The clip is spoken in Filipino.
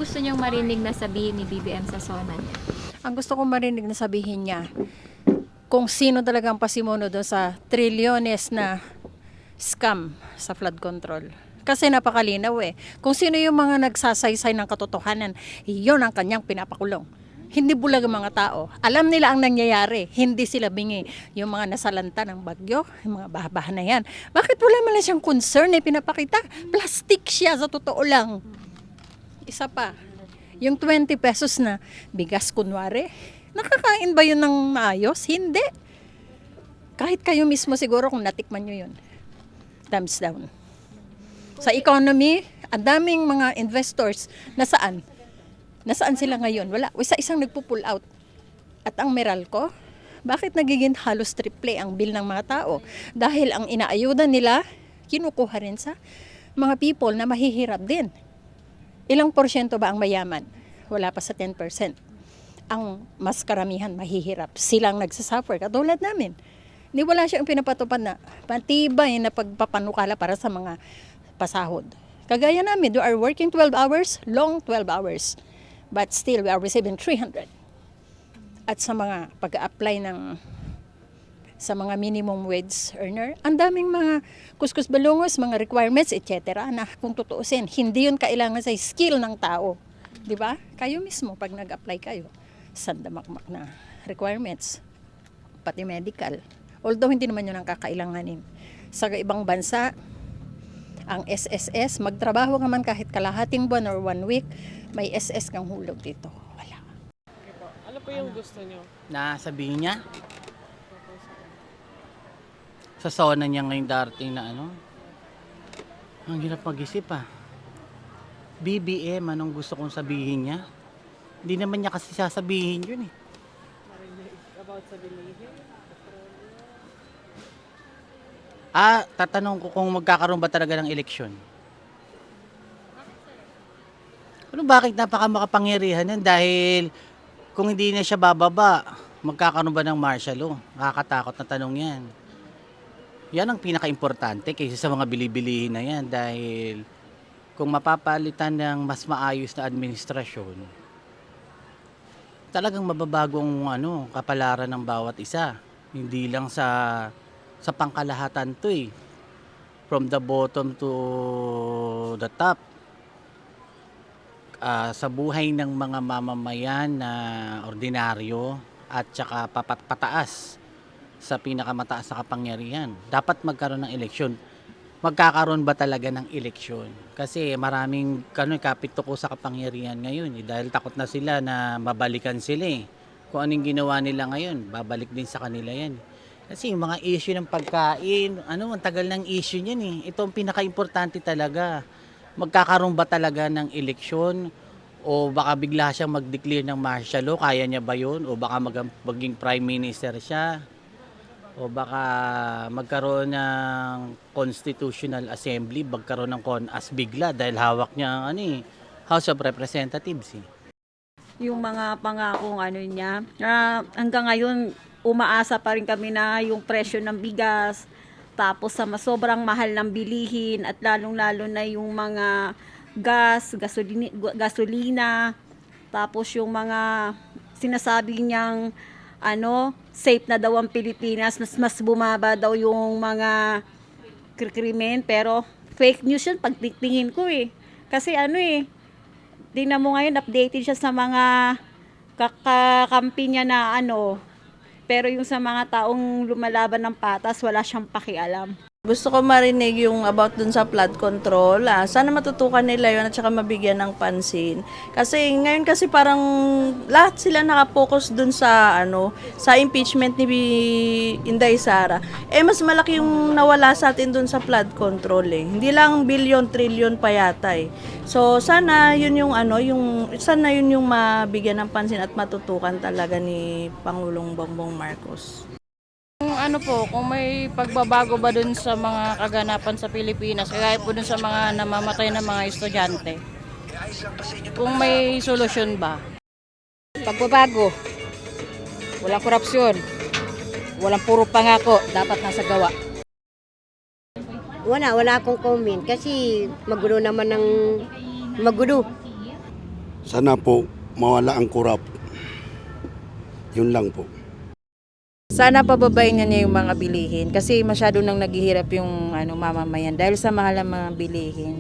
gusto niyong marinig na sabihin ni BBM sa SONA niya? Ang gusto kong marinig na sabihin niya, kung sino talagang pasimuno doon sa trilyones na scam sa flood control. Kasi napakalinaw eh. Kung sino yung mga nagsasaysay ng katotohanan, iyon ang kanyang pinapakulong. Hindi bulag ang mga tao. Alam nila ang nangyayari. Hindi sila bingi. Yung mga nasalanta ng bagyo, yung mga baha-baha na yan. Bakit wala man lang siyang concern eh pinapakita? Plastic siya sa totoo lang. Isa pa, yung 20 pesos na bigas kunwari, nakakain ba yun ng maayos? Hindi. Kahit kayo mismo siguro kung natikman nyo yun. Thumbs down. Sa economy, ang daming mga investors, nasaan? Nasaan sila ngayon? Wala. Isa-isang nagpo-pull out. At ang Meralco, bakit nagiging halos triple ang bill ng mga tao? Dahil ang inaayuda nila, kinukuha rin sa mga people na mahihirap din. Ilang porsyento ba ang mayaman? Wala pa sa 10%. Ang mas karamihan mahihirap. Silang nagsasuffer, katulad namin. Ni wala siyang pinapatupad na matibay na pagpapanukala para sa mga pasahod. Kagaya namin, we are working 12 hours, long 12 hours. But still, we are receiving 300. At sa mga pag-apply sa mga minimum wage earner, ang daming mga kuskus balungos, mga requirements, etc. na kung tutuusin, hindi yun kailangan sa skill ng tao. Di ba? Kayo mismo, pag nag-apply kayo, sandamakmak na requirements, pati medical. Although hindi naman yun ang kakailanganin. Sa ibang bansa, ang SSS, magtrabaho ka man kahit kalahating buwan or 1 week, may SS kang hulog dito. Wala. Okay po. Ano po yung gusto nyo? Na sabihin niya sa SONA niya ngayong darating na ano, ang hirap mag-isip BBM, anong gusto kong sabihin niya? Hindi naman niya kasi sasabihin yun eh. Marinig about sa bilihin? Tatanong ko kung magkakaroon ba talaga ng eleksyon. Bakit napakamakapangyarihan yan? Dahil kung hindi na siya bababa, magkakaroon ba ng martial law? Nakakatakot na tanong yan. Yan ang pinaka-importante kaysa sa mga bili-bilihin na yan. Dahil kung mapapalitan ng mas maayos na administrasyon, talagang mababago ang kapalaran ng bawat isa. Hindi lang sa pangkalahatan to eh. From the bottom to the top. Sa buhay ng mga mamamayan na ordinaryo at saka pataas sa pinakamataas na kapangyarihan. Dapat magkaroon ng eleksyon. Magkakaroon ba talaga ng eleksyon? Kasi maraming kapit-tuko sa kapangyarihan ngayon dahil takot na sila na mabalikan sila eh. Kung anong ginawa nila ngayon, babalik din sa kanila yan. Kasi yung mga issue ng pagkain, ang tagal ng issue niyan eh. Ito ang pinaka-importante talaga. Magkakaroon ba talaga ng eleksyon? O baka bigla siyang mag-declare ng martial law? Kaya niya ba yun? O baka maging prime minister siya? O baka magkaroon ng constitutional assembly, magkaroon ng CONAS bigla dahil hawak niya House of Representatives eh. Yung mga pangakong niya, hanggang ngayon umaasa pa rin kami na yung presyo ng bigas, tapos sa sobrang mahal ng bilihin at lalong-lalo na yung mga gasolina, tapos yung mga sinasabi niyang safe na daw ang Pilipinas, mas bumaba daw yung mga krimen, pero fake news yun pagtingin ko eh. Kasi tingnan mo ngayon, updated siya sa mga kakampi niya na pero yung sa mga taong lumalaban ng patas, wala siyang pakialam. Gusto ko marinig yung about dun sa flood control. Sana matutukan nila yun at saka mabigyan ng pansin. Kasi ngayon kasi parang lahat sila nakapokus dun sa sa impeachment ni Inday Sara. Mas malaki yung nawala sa atin dun sa flood control eh. Hindi lang billion, trillion pa yata eh. So sana yun yung sana yun yung mabigyan ng pansin at matutukan talaga ni Pangulong Bongbong Marcos. Kung may pagbabago ba dun sa mga kaganapan sa Pilipinas, kaya po dun sa mga namamatay na mga estudyante, kung may solusyon ba? Pagbabago, walang korupsyon, walang puro pangako, dapat nasa gawa. Wala akong comment kasi magulo naman ng magulo. Sana po mawala ang kurap. Yun lang po. Sana pababayin niya yung mga bilihin kasi masyado nang naghihirap yung mamamayan dahil sa mahal ng mga bilihin.